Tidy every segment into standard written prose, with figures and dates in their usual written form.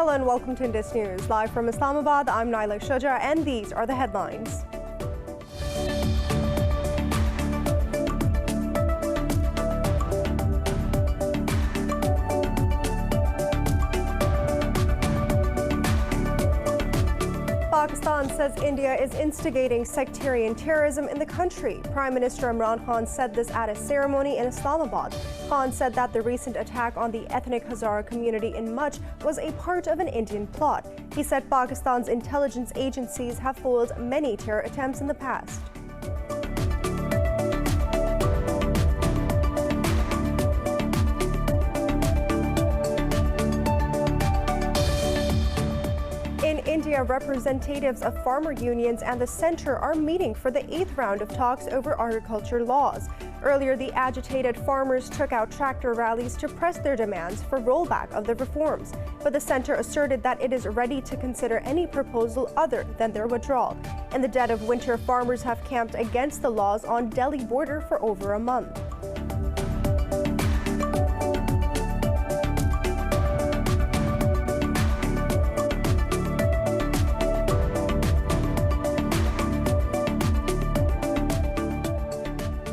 Hello and welcome to Indus News. Live from Islamabad, I'm Naila Shuja and these are the headlines. Pakistan says India is instigating sectarian terrorism in the country. Prime Minister Imran Khan said this at a ceremony in Islamabad. Khan said that the recent attack on the ethnic Hazara community in Mach was a part of an Indian plot. He said Pakistan's intelligence agencies have foiled many terror attempts in the past. In India, representatives of farmer unions and the centre are meeting for the 8th round of talks over agriculture laws. Earlier, the agitated farmers took out tractor rallies to press their demands for rollback of the reforms. But the centre asserted that it is ready to consider any proposal other than their withdrawal. In the dead of winter, farmers have camped against the laws on Delhi border for over a month.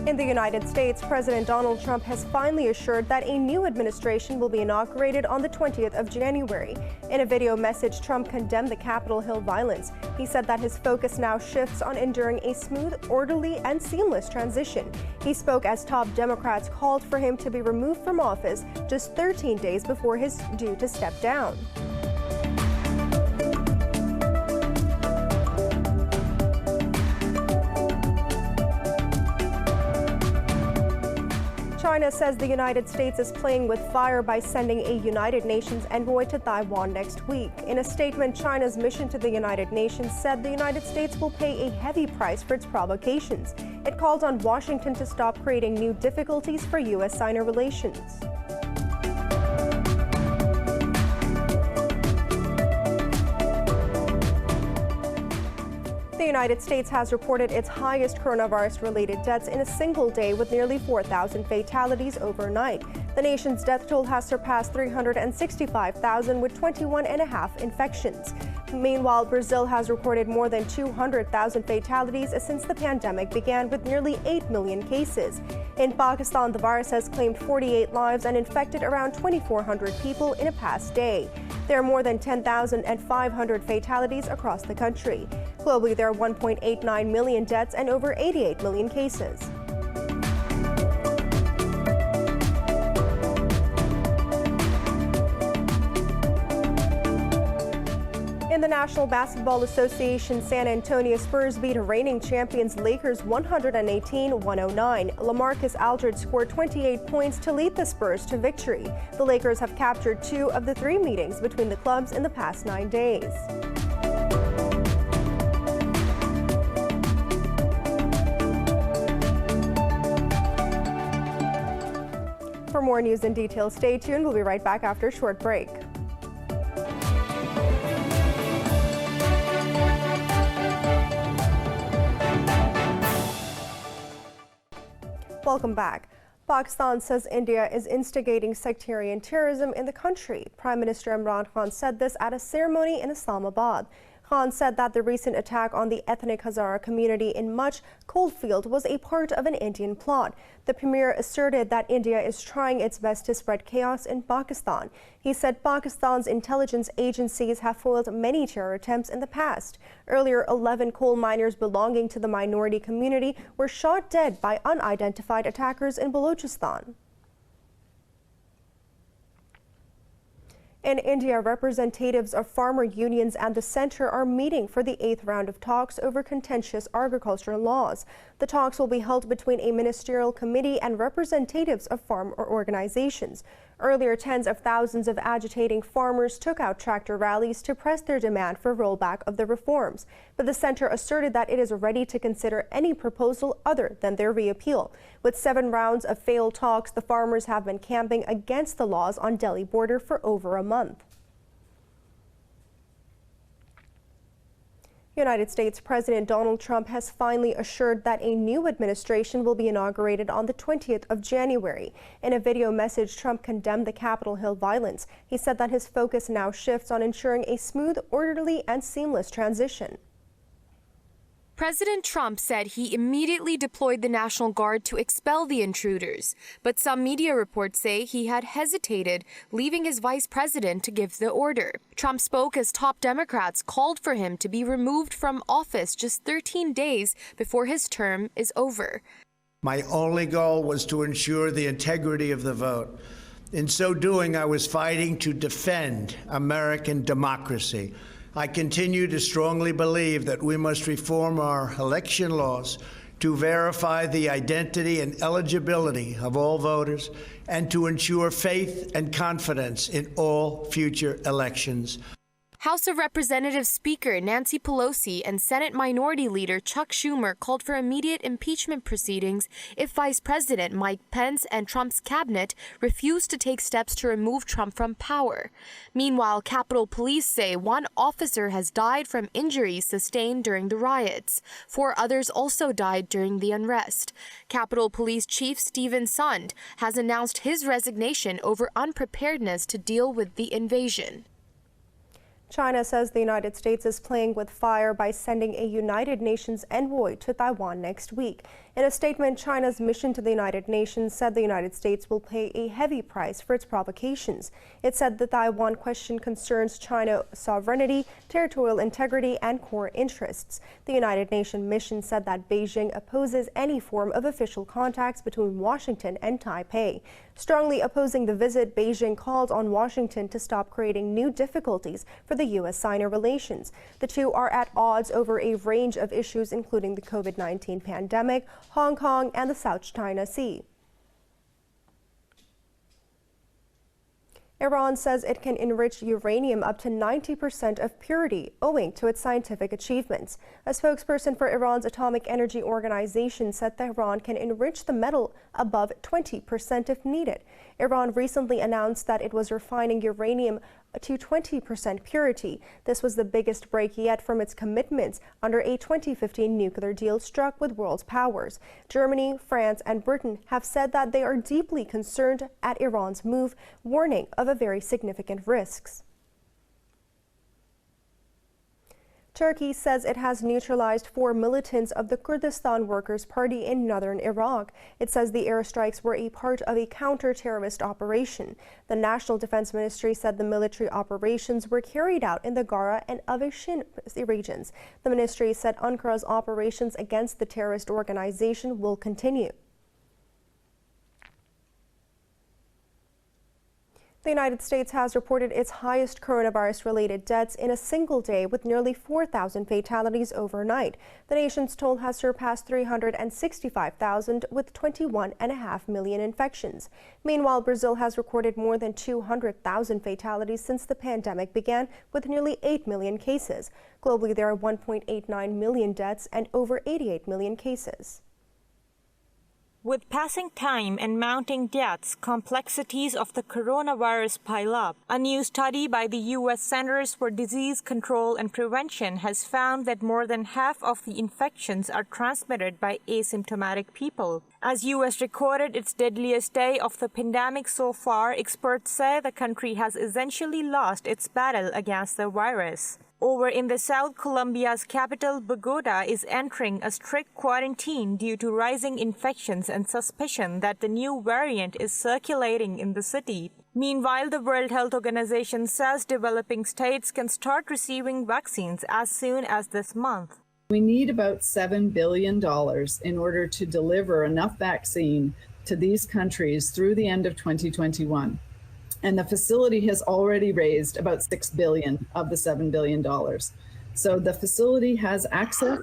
In the United States, President Donald Trump has finally assured that a new administration will be inaugurated on the 20th of January. In a video message, Trump condemned the Capitol Hill violence. He said that his focus now shifts on ensuring a smooth, orderly, and seamless transition. He spoke as top Democrats called for him to be removed from office just 13 days before his due to step down. China says the United States is playing with fire by sending a United Nations envoy to Taiwan next week. In a statement, China's mission to the United Nations said the United States will pay a heavy price for its provocations. It called on Washington to stop creating new difficulties for U.S.-China relations. The United States has reported its highest coronavirus-related deaths in a single day, with nearly 4,000 fatalities overnight. The nation's death toll has surpassed 365,000, with 21.5 infections. Meanwhile, Brazil has recorded more than 200,000 fatalities since the pandemic began, with nearly 8 million cases. In Pakistan, the virus has claimed 48 lives and infected around 2,400 people in a past day. There are more than 10,500 fatalities across the country. Globally, there are 1.89 million deaths and over 88 million cases. In the National Basketball Association, San Antonio Spurs beat reigning champions Lakers 118-109. LaMarcus Aldridge scored 28 points to lead the Spurs to victory. The Lakers have captured 2 of the 3 meetings between the clubs in the past 9 days. For more news and details, stay tuned. We'll be right back after a short break. Welcome back. Pakistan says India is instigating sectarian terrorism in the country. Prime Minister Imran Khan said this at a ceremony in Islamabad. Khan said that the recent attack on the ethnic Hazara community in Mach Coalfield was a part of an Indian plot. The premier asserted that India is trying its best to spread chaos in Pakistan. He said Pakistan's intelligence agencies have foiled many terror attempts in the past. Earlier, 11 coal miners belonging to the minority community were shot dead by unidentified attackers in Balochistan. In India, representatives of farmer unions and the centre are meeting for the 8th round of talks over contentious agricultural laws. The talks will be held between a ministerial committee and representatives of farm organizations. Earlier, tens of thousands of agitating farmers took out tractor rallies to press their demand for rollback of the reforms. But the centre asserted that it is ready to consider any proposal other than their reappeal. With 7 rounds of failed talks, the farmers have been camping against the laws on Delhi border for over a month. United States President Donald Trump has finally assured that a new administration will be inaugurated on the 20th of January. In a video message, Trump condemned the Capitol Hill violence. He said that his focus now shifts on ensuring a smooth, orderly, and seamless transition. President Trump said he immediately deployed the National Guard to expel the intruders, but some media reports say he had hesitated, leaving his vice president to give the order. Trump spoke as top Democrats called for him to be removed from office just 13 days before his term is over. My only goal was to ensure the integrity of the vote. In so doing, I was fighting to defend American democracy. I continue to strongly believe that we must reform our election laws to verify the identity and eligibility of all voters and to ensure faith and confidence in all future elections. House of Representatives Speaker Nancy Pelosi and Senate Minority Leader Chuck Schumer called for immediate impeachment proceedings if Vice President Mike Pence and Trump's cabinet refuse to take steps to remove Trump from power. Meanwhile, Capitol Police say one officer has died from injuries sustained during the riots. 4 others also died during the unrest. Capitol Police Chief Stephen Sund has announced his resignation over unpreparedness to deal with the invasion. China says the United States is playing with fire by sending a United Nations envoy to Taiwan next week. In a statement, China's mission to the United Nations said the United States will pay a heavy price for its provocations. It said the Taiwan question concerns China's sovereignty, territorial integrity, and core interests. The United Nations mission said that Beijing opposes any form of official contacts between Washington and Taipei. Strongly opposing the visit, Beijing called on Washington to stop creating new difficulties for the U.S.-Sino relations. The two are at odds over a range of issues, including the COVID-19 pandemic, Hong Kong, and the South China Sea. Iran says it can enrich uranium up to 90% of purity, owing to its scientific achievements. A spokesperson for Iran's Atomic Energy Organization said Tehran can enrich the metal above 20% if needed. Iran recently announced that it was refining uranium to 20% purity. This was the biggest break yet from its commitments under a 2015 nuclear deal struck with world powers. Germany, France, and Britain have said that they are deeply concerned at Iran's move, warning of a very significant risks. Turkey says it has neutralized 4 militants of the Kurdistan Workers' Party in northern Iraq. It says the airstrikes were a part of a counter-terrorist operation. The National Defense Ministry said the military operations were carried out in the Gara and Aveshin regions. The ministry said Ankara's operations against the terrorist organization will continue. The United States has reported its highest coronavirus-related deaths in a single day, with nearly 4,000 fatalities overnight. The nation's toll has surpassed 365,000, with 21.5 million infections. Meanwhile, Brazil has recorded more than 200,000 fatalities since the pandemic began, with nearly 8 million cases. Globally, there are 1.89 million deaths and over 88 million cases. With passing time and mounting deaths, complexities of the coronavirus pile up. A new study by the U.S. Centers for Disease Control and Prevention has found that more than half of the infections are transmitted by asymptomatic people. As U.S. recorded its deadliest day of the pandemic so far, experts say the country has essentially lost its battle against the virus. Over in the South, Colombia's capital, Bogota, is entering a strict quarantine due to rising infections and suspicion that the new variant is circulating in the city. Meanwhile, the World Health Organization says developing states can start receiving vaccines as soon as this month. We need about $7 billion in order to deliver enough vaccine to these countries through the end of 2021. And the facility has already raised about $6 billion of the $7 billion. So the facility has access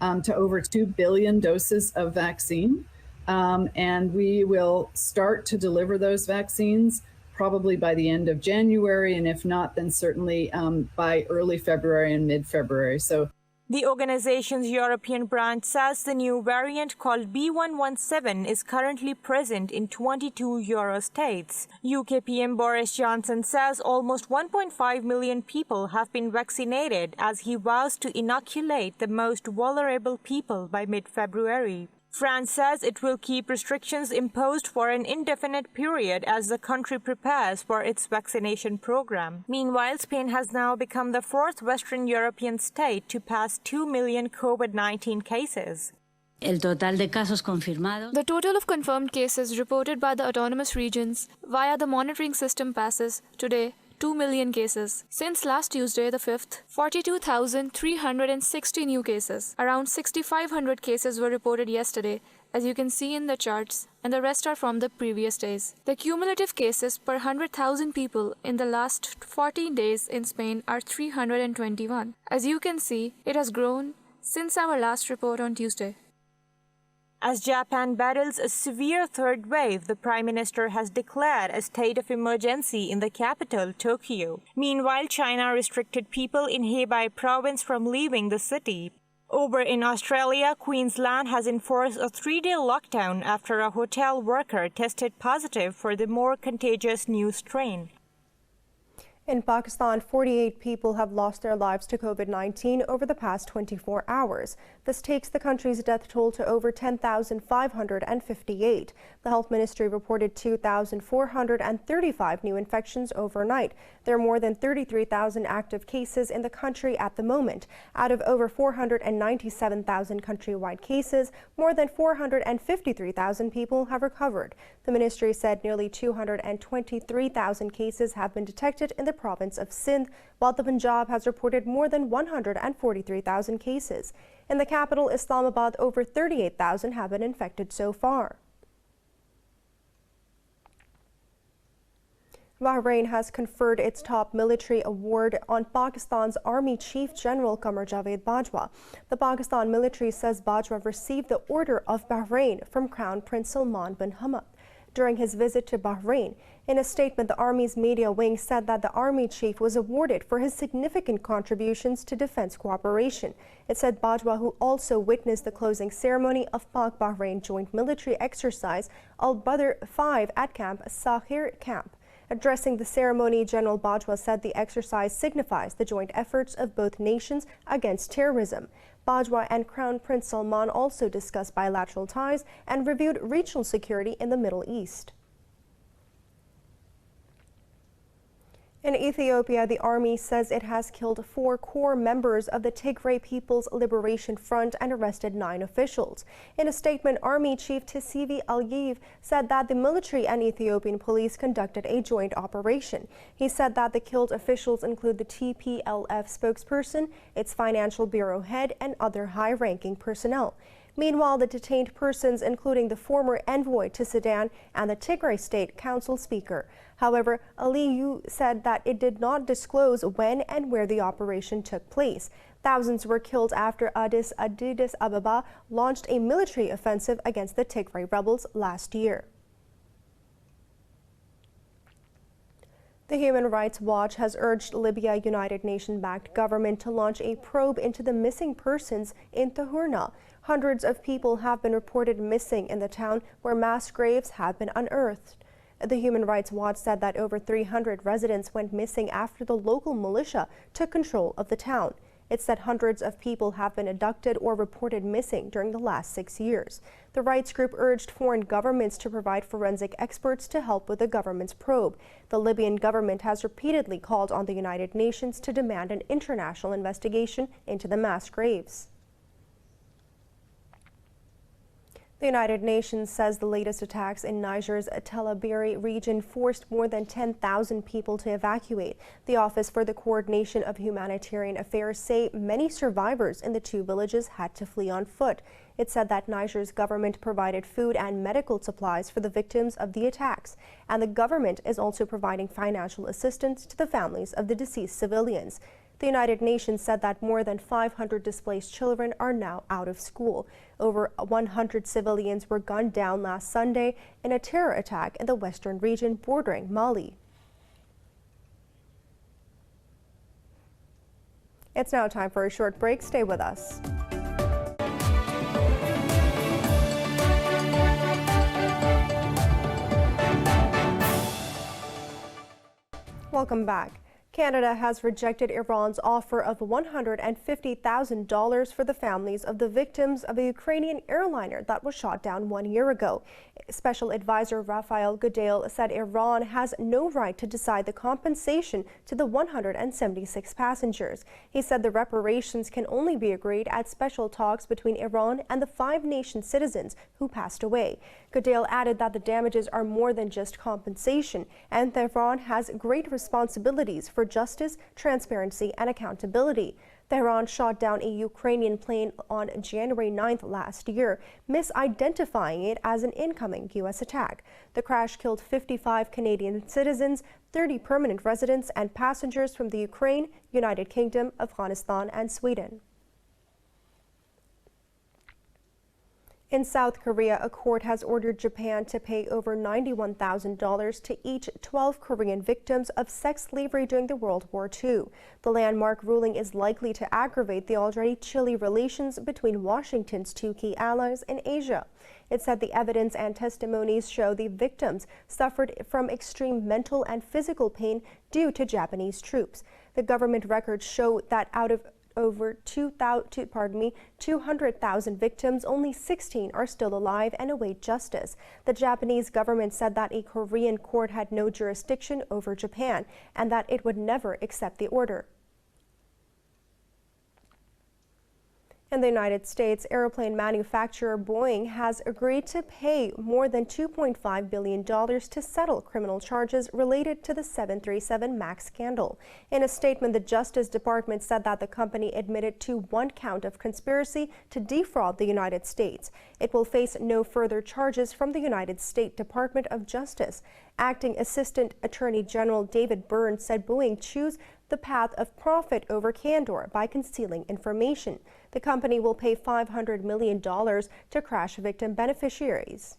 to over 2 billion doses of vaccine. And we will start to deliver those vaccines probably by the end of January. And if not, then certainly by early February and mid-February. So The organization's European branch says the new variant called B117 is currently present in 22 Euro states. UK PM Boris Johnson says almost 1.5 million people have been vaccinated as he vows to inoculate the most vulnerable people by mid-February. France says it will keep restrictions imposed for an indefinite period as the country prepares for its vaccination program. Meanwhile, Spain has now become the fourth Western European state to pass 2 million COVID-19 cases. The total of confirmed cases reported by the autonomous regions via the monitoring system passes today 2 million cases. Since last Tuesday, the 5th, 42,360 new cases. Around 6,500 cases were reported yesterday, as you can see in the charts, and the rest are from the previous days. The cumulative cases per 100,000 people in the last 14 days in Spain are 321. As you can see, it has grown since our last report on Tuesday. As Japan battles a severe third wave, the Prime Minister has declared a state of emergency in the capital, Tokyo. Meanwhile, China restricted people in Hebei province from leaving the city. Over in Australia, Queensland has enforced a 3-day lockdown after a hotel worker tested positive for the more contagious new strain. In Pakistan, 48 people have lost their lives to COVID-19 over the past 24 hours. This takes the country's death toll to over 10,558. The health ministry reported 2,435 new infections overnight. There are more than 33,000 active cases in the country at the moment. Out of over 497,000 countrywide cases, more than 453,000 people have recovered. The ministry said nearly 223,000 cases have been detected in the province of Sindh, while the Punjab has reported more than 143,000 cases. In the capital, Islamabad, over 38,000 have been infected so far. Bahrain has conferred its top military award on Pakistan's Army Chief General Qamar Javed Bajwa. The Pakistan military says Bajwa received the Order of Bahrain from Crown Prince Salman bin Hamad during his visit to Bahrain. In a statement, the Army's media wing said that the Army chief was awarded for his significant contributions to defense cooperation. It said Bajwa, who also witnessed the closing ceremony of Pak-Bahrain joint military exercise Al-Badr 5 at Camp Sahir Camp. Addressing the ceremony, General Bajwa said the exercise signifies the joint efforts of both nations against terrorism. Bajwa and Crown Prince Salman also discussed bilateral ties and reviewed regional security in the Middle East. In Ethiopia, the army says it has killed 4 core members of the Tigray People's Liberation Front and arrested 9 officials. In a statement, Army Chief Tisivi Aliyev said that the military and Ethiopian police conducted a joint operation. He said that the killed officials include the TPLF spokesperson, its financial bureau head, and other high-ranking personnel. Meanwhile, the detained persons, including the former envoy to Sudan and the Tigray State Council Speaker. However, Aliyu said that it did not disclose when and where the operation took place. Thousands were killed after Addis Ababa launched a military offensive against the Tigray rebels last year. The Human Rights Watch has urged Libya United Nations-backed government to launch a probe into the missing persons in Tahurna. Hundreds of people have been reported missing in the town where mass graves have been unearthed. The Human Rights Watch said that over 300 residents went missing after the local militia took control of the town. It said hundreds of people have been abducted or reported missing during the last 6 years. The rights group urged foreign governments to provide forensic experts to help with the government's probe. The Libyan government has repeatedly called on the United Nations to demand an international investigation into the mass graves. The United Nations says the latest attacks in Niger's Tillabéri region forced more than 10,000 people to evacuate. The Office for the Coordination of Humanitarian Affairs say many survivors in the 2 villages had to flee on foot. It said that Niger's government provided food and medical supplies for the victims of the attacks, and the government is also providing financial assistance to the families of the deceased civilians. The United Nations said that more than 500 displaced children are now out of school. Over 100 civilians were gunned down last Sunday in a terror attack in the western region bordering Mali. It's now time for a short break. Stay with us. Welcome back. Canada has rejected Iran's offer of $150,000 for the families of the victims of a Ukrainian airliner that was shot down 1 year ago. Special Advisor Raphael Goodale said Iran has no right to decide the compensation to the 176 passengers. He said the reparations can only be agreed at special talks between Iran and the 5 nation citizens who passed away. Goodale added that the damages are more than just compensation, and Tehran has great responsibilities for justice, transparency, and accountability. Tehran shot down a Ukrainian plane on January 9th last year, misidentifying it as an incoming U.S. attack. The crash killed 55 Canadian citizens, 30 permanent residents, and passengers from the Ukraine, United Kingdom, Afghanistan, and Sweden. In South Korea, a court has ordered Japan to pay over $91,000 to each 12 Korean victims of sex slavery during the World War II. The landmark ruling is likely to aggravate the already chilly relations between Washington's 2 key allies in Asia. It said the evidence and testimonies show the victims suffered from extreme mental and physical pain due to Japanese troops. The government records show that out of over 200,000 victims, only 16 are still alive and await justice. The Japanese government said that a Korean court had no jurisdiction over Japan and that it would never accept the order. In the United States, airplane manufacturer Boeing has agreed to pay more than $2.5 billion to settle criminal charges related to the 737 MAX scandal. In a statement, the Justice Department said that the company admitted to 1 count of conspiracy to defraud the United States. It will face no further charges from the United States Department of Justice. Acting Assistant Attorney General David Byrne said Boeing chose the path of profit over candor by concealing information. The company will pay $500 million to crash victim beneficiaries.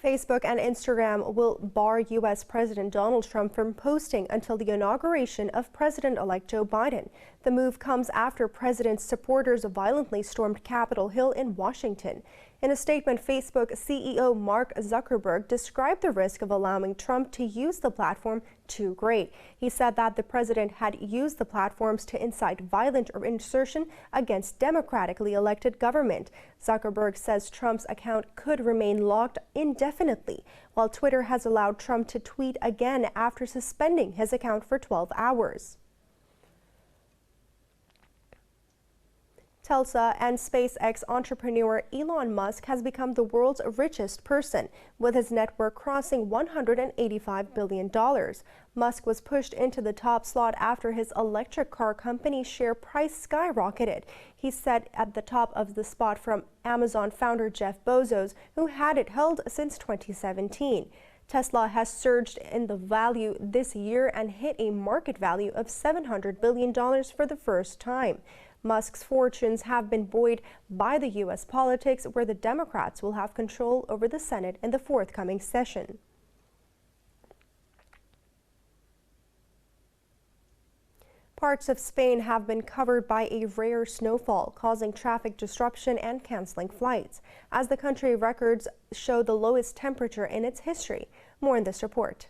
Facebook and Instagram will bar U.S. President Donald Trump from posting until the inauguration of President-elect Joe Biden. The move comes after President's supporters violently stormed Capitol Hill in Washington. In a statement, Facebook CEO Mark Zuckerberg described the risk of allowing Trump to use the platform too great. He said that the president had used the platforms to incite violent insurrection against democratically elected government. Zuckerberg says Trump's account could remain locked indefinitely, while Twitter has allowed Trump to tweet again after suspending his account for 12 hours. Tesla and SpaceX entrepreneur Elon Musk has become the world's richest person, with his net worth crossing $185 billion. Musk was pushed into the top slot after his electric car company's share price skyrocketed. He sat at the top of the spot from Amazon founder Jeff Bezos, who had it held since 2017. Tesla has surged in the value this year and hit a market value of $700 billion for the first time. Musk's fortunes have been buoyed by the U.S. politics, where the Democrats will have control over the Senate in the forthcoming session. Parts of Spain have been covered by a rare snowfall, causing traffic disruption and canceling flights, as the country records show the lowest temperature in its history. More in this report.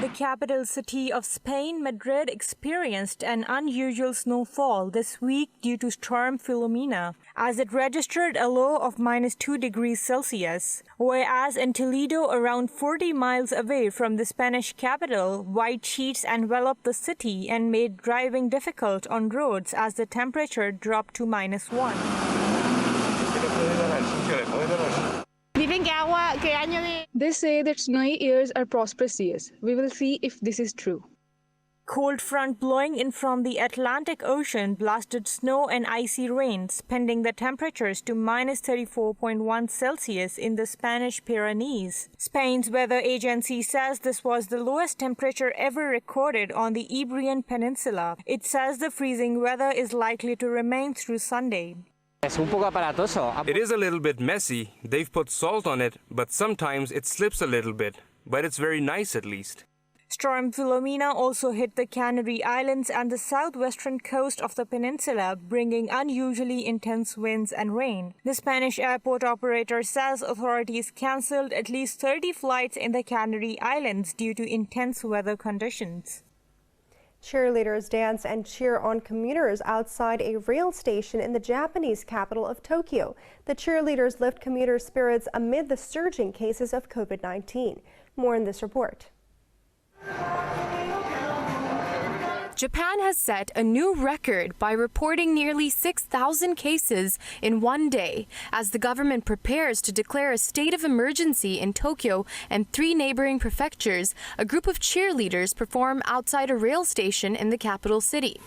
The capital city of Spain, Madrid, experienced an unusual snowfall this week due to Storm Filomena, as it registered a low of -2 degrees Celsius. Whereas in Toledo, around 40 miles away from the Spanish capital, white sheets enveloped the city and made driving difficult on roads as the temperature dropped to -1. They say that snowy years are prosperous years. We will see if this is true. Cold front blowing in from the Atlantic Ocean blasted snow and icy rains, pending the temperatures to -34.1 Celsius in the Spanish Pyrenees. Spain's weather agency says this was the lowest temperature ever recorded on the Iberian Peninsula. It says the freezing weather is likely to remain through Sunday. It is a little bit messy. They've put salt on it, but sometimes it slips a little bit. But it's very nice at least. Storm Philomena also hit the Canary Islands and the southwestern coast of the peninsula, bringing unusually intense winds and rain. The Spanish airport operator says authorities cancelled at least 30 flights in the Canary Islands due to intense weather conditions. Cheerleaders dance and cheer on commuters outside a rail station in the Japanese capital of Tokyo. The cheerleaders lift commuter spirits amid the surging cases of COVID-19. More in this report. Japan has set a new record by reporting nearly 6,000 cases in one day as the government prepares to declare a state of emergency in Tokyo and 3 neighboring prefectures. A group of cheerleaders perform outside a rail station in the capital city.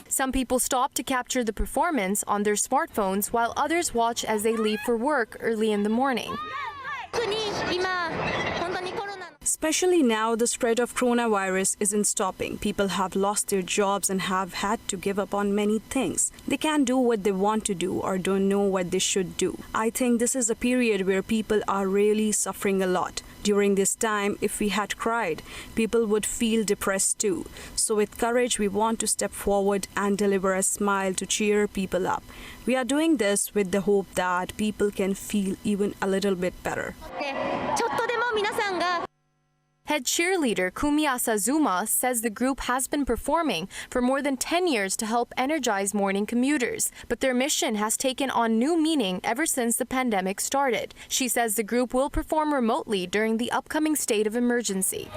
Some people stop to capture the performance on their smartphones while others watch as they leave for work early in the morning. Especially now, the spread of coronavirus isn't stopping. People have lost their jobs and have had to give up on many things. They can't do what they want to do or don't know what they should do. I think this is a period where people are really suffering a lot. During this time, if we had cried, people would feel depressed too. So with courage, we want to step forward and deliver a smile to cheer people up. We are doing this with the hope that people can feel even a little bit better. Head cheerleader Kumi Asazuma says the group has been performing for more than 10 years to help energize morning commuters, but their mission has taken on new meaning ever since the pandemic started. She says the group will perform remotely during the upcoming state of emergency.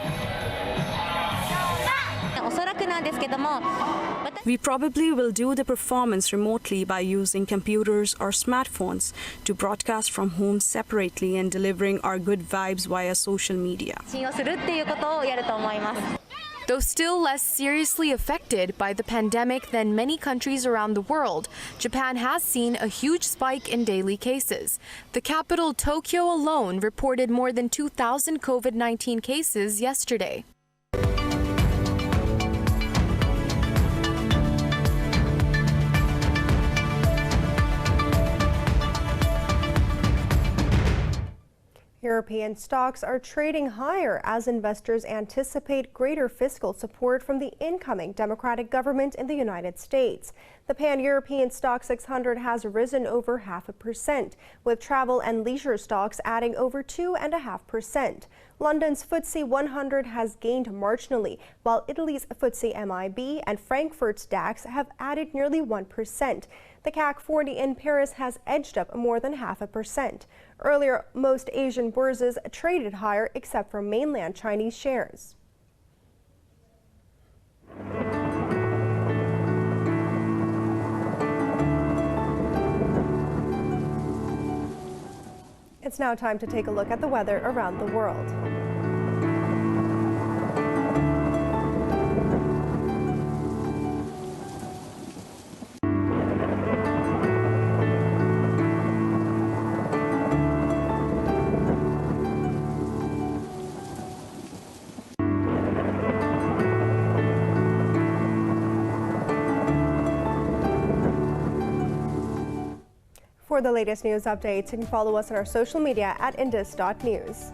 We probably will do the performance remotely by using computers or smartphones to broadcast from home separately and delivering our good vibes via social media. Though still less seriously affected by the pandemic than many countries around the world, Japan has seen a huge spike in daily cases. The capital, Tokyo alone, reported more than 2,000 COVID-19 cases yesterday. European stocks are trading higher as investors anticipate greater fiscal support from the incoming Democratic government in the United States. The Pan-European Stock 600 has risen over 0.5%, with travel and leisure stocks adding over 2.5%. London's FTSE 100 has gained marginally, while Italy's FTSE MIB and Frankfurt's DAX have added nearly 1%. The CAC 40 in Paris has edged up more than 0.5%. Earlier, most Asian bourses traded higher except for mainland Chinese shares. It's now time to take a look at the weather around the world. For the latest news updates, you can follow us on our social media at Indus.news.